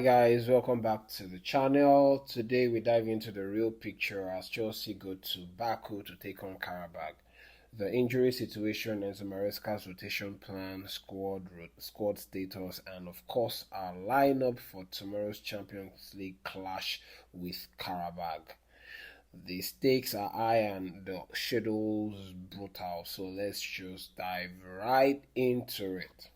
Guys, welcome back to the channel. Today we dive into the real picture as Chelsea go to Baku to take on Qarabag. The injury situation and Maresca's rotation plan, squad status, and of course our lineup for tomorrow's Champions League clash with Qarabag. The stakes are high and the schedule's brutal, so let's just dive right into it.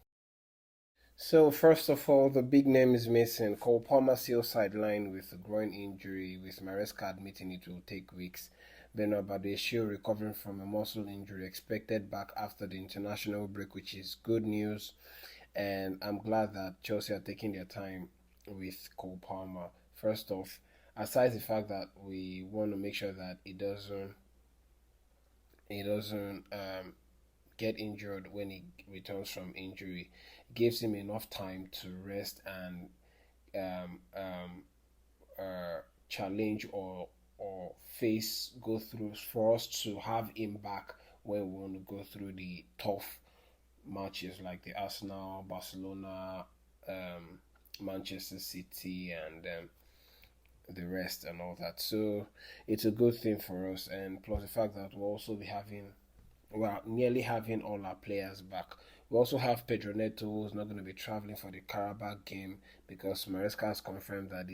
So first of all, the big name is missing. Cole Palmer still sidelined with a groin injury, with Maresca admitting it will take weeks. Beno Badesio recovering from a muscle injury, expected back after the international break, which is good news. And I'm glad that Chelsea are taking their time with Cole Palmer. First off, aside the fact that we want to make sure that it doesn't get injured when he returns from injury, gives him enough time to rest and um, um, challenge or go through for us to have him back when we want to go through the tough matches like the Arsenal, Barcelona, Manchester City, and the rest and all that. So it's a good thing for us, and plus the fact that we're nearly having all our players back. We also have Pedro Neto, who's not going to be traveling for the Qarabag game because Maresca has confirmed that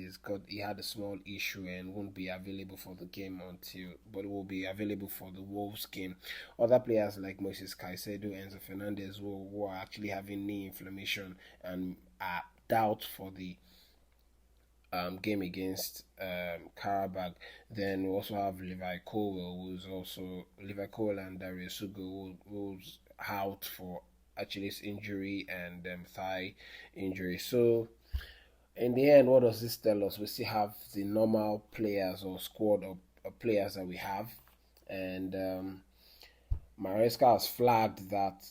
he had a small issue and won't be available for the game but will be available for the Wolves game. Other players like Moises Caicedo, Enzo Fernandez, who are actually having knee inflammation and are doubt for the game against Qarabag. Then we also have Levi Colwell and Darius Sugo, who's out for Achilles injury and thigh injury. So in the end, what does this tell us? We still have the normal players or squad of players that we have, and Maresca has flagged that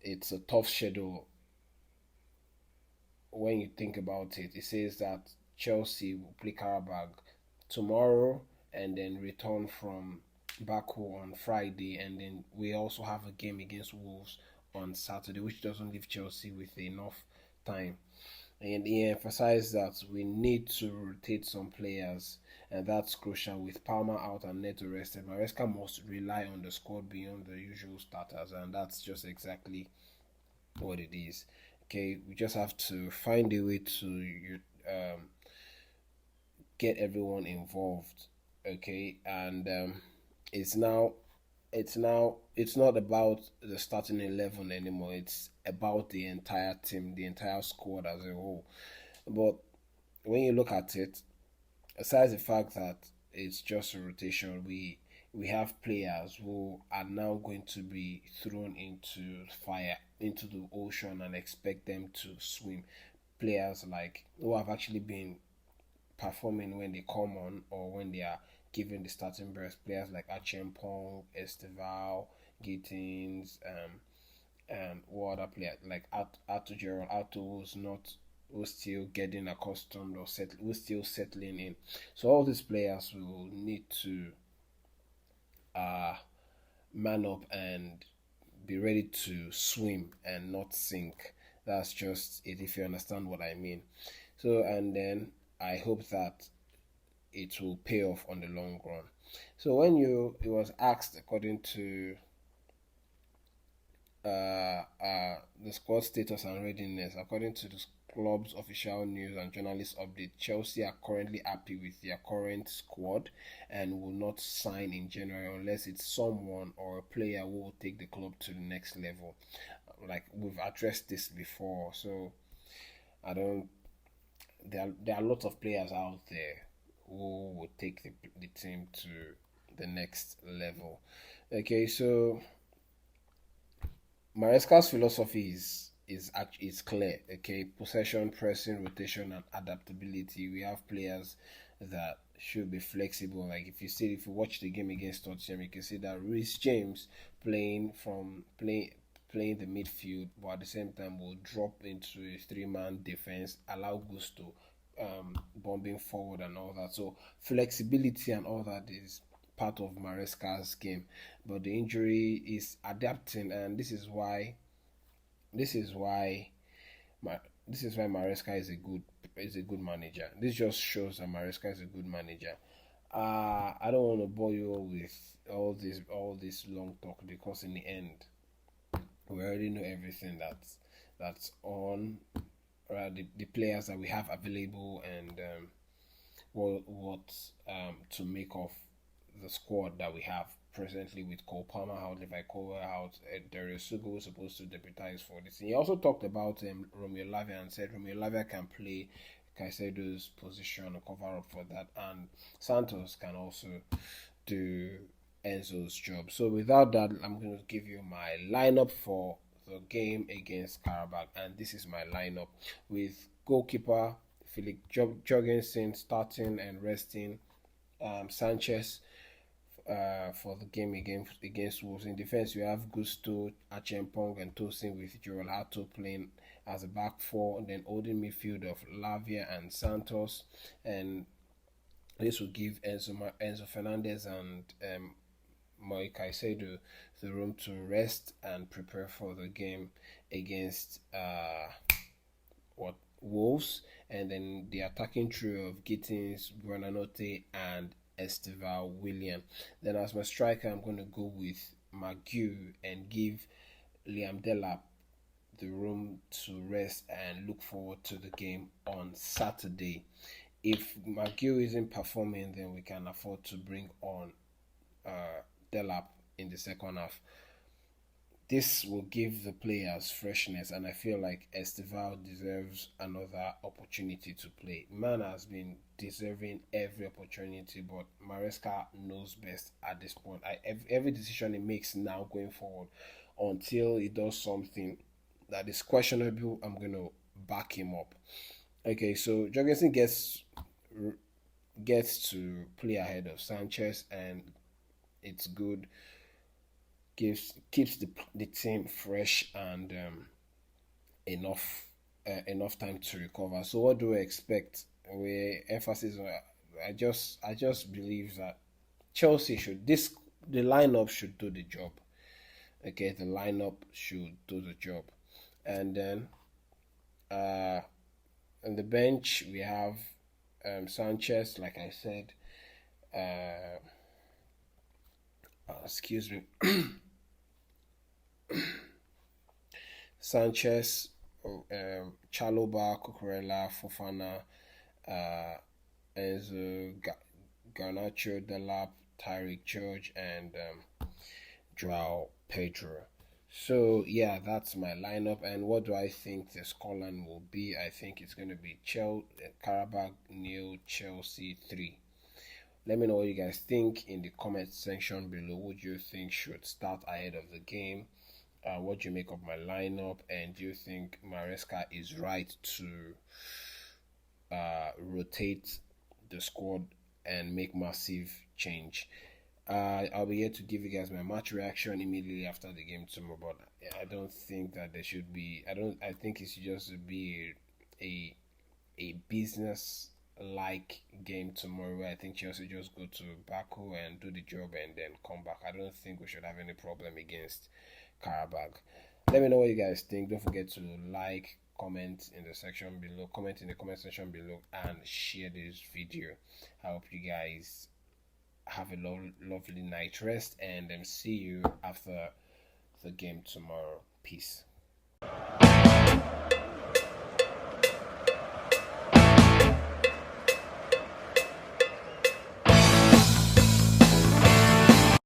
it's a tough schedule. When you think about it, it says that Chelsea will play Qarabag tomorrow and then return from Baku on Friday, and then we also have a game against Wolves on Saturday, which doesn't leave Chelsea with enough time. And he emphasized that we need to rotate some players, and that's crucial. With Palmer out and Neto rested, Maresca must rely on the squad beyond the usual starters, and that's just exactly what it is. Okay, we just have to find a way to get everyone involved. Okay, and it's not about the starting 11 anymore. It's about the entire team, the entire squad as a whole. But when you look at it, aside the fact that it's just a rotation, we have players who are now going to be thrown into fire, into the ocean, and expect them to swim. Players like who have actually been performing when they come on or when they are given the starting berth. Players like Pong, Esteval, Gittins, and what other player like Arthur Gerald, Arthur who's still getting accustomed or who's still settling in. So all these players will need to uh man up and be ready to swim and not sink. That's just it, if you understand what I mean. So, and then I hope that it will pay off on the long run. So when it was asked according to the squad status and readiness, according to the club's official news and journalist update, Chelsea are currently happy with their current squad and will not sign in January unless it's someone or a player who will take the club to the next level. Like we've addressed this before, so I don't. There are lots of players out there who will take the team to the next level. Okay, so Maresca's philosophy is clear. Okay, possession, pressing, rotation, and adaptability. We have players that should be flexible. Like if you watch the game against Tottenham, you can see that Reece James playing the midfield, but at the same time will drop into a three-man defense, allow Gusto bombing forward and all that. So flexibility and all that is part of Maresca's game, but the injury is adapting, and this is why this is why Maresca is a good manager. This just shows that Maresca is a good manager. I don't want to bore you all with all this long talk, because in the end we already know everything that's on, the players that we have available, and what to make of the squad that we have presently, with Cole Palmer out, Levi Colwell out, Darius Sugo was supposed to deputize for this. He also talked about Romeo Lavia, and said Romeo Lavia can play Caicedo's position and cover up for that, and Santos can also do Enzo's job. So without that, I'm going to give you my lineup for the game against Qarabag, and this is my lineup with goalkeeper Philip Jorgensen starting and resting, Sanchez for the game against Wolves. In defense, you have Gusto, Achempong, and Tosin, with Joel Hato playing as a back four, and then holding midfield of Lavia and Santos, and this will give Enzo Fernandez and Moi Caicedo the room to rest and prepare for the game against what Wolves, and then the attacking trio of Gittins, Buonanotte, and Esteval William. Then as my striker, I'm going to go with McGew and give Liam Delap the room to rest and look forward to the game on Saturday. If McGill isn't performing, then we can afford to bring on Delap in the second half. This will give the players freshness, and I feel like Esteval deserves another opportunity to play. Man has been deserving every opportunity, but Maresca knows best at this point. Every decision he makes now going forward, until he does something that is questionable, I'm going to back him up. Okay, so Jorgensen gets to play ahead of Sanchez, and it's good. Keeps the team fresh, and enough time to recover. So what do we expect? We emphasis on, I just believe that Chelsea should this the lineup should do the job. Okay, the lineup should do the job, and then uh on the bench we have Sanchez, like I said. Uh, excuse me. Sanchez, Chaloba, Cucurella, Fofana, uh, Enzo, Garnacho, Delap, Tyreek George, and Joao Pedro. So yeah, that's my lineup. And what do I think the scoreline will be? I think it's going to be Qarabag nil, Chelsea 3. Let me know what you guys think in the comment section below. What do you think should start ahead of the game? What do you make of my lineup? And do you think Maresca is right to rotate the squad and make massive change? I'll be here to give you guys my match reaction immediately after the game tomorrow. But I don't think that there should be. I think it should just be a business like game tomorrow, where I think Chelsea just go to Baku and do the job and then come back. I don't think we should have any problem against Qarabag. Let me know what you guys think. Don't forget to like, comment in the section below, comment in the comment section below, and share this video. I hope you guys have a lovely night rest, and see you after the game tomorrow. Peace.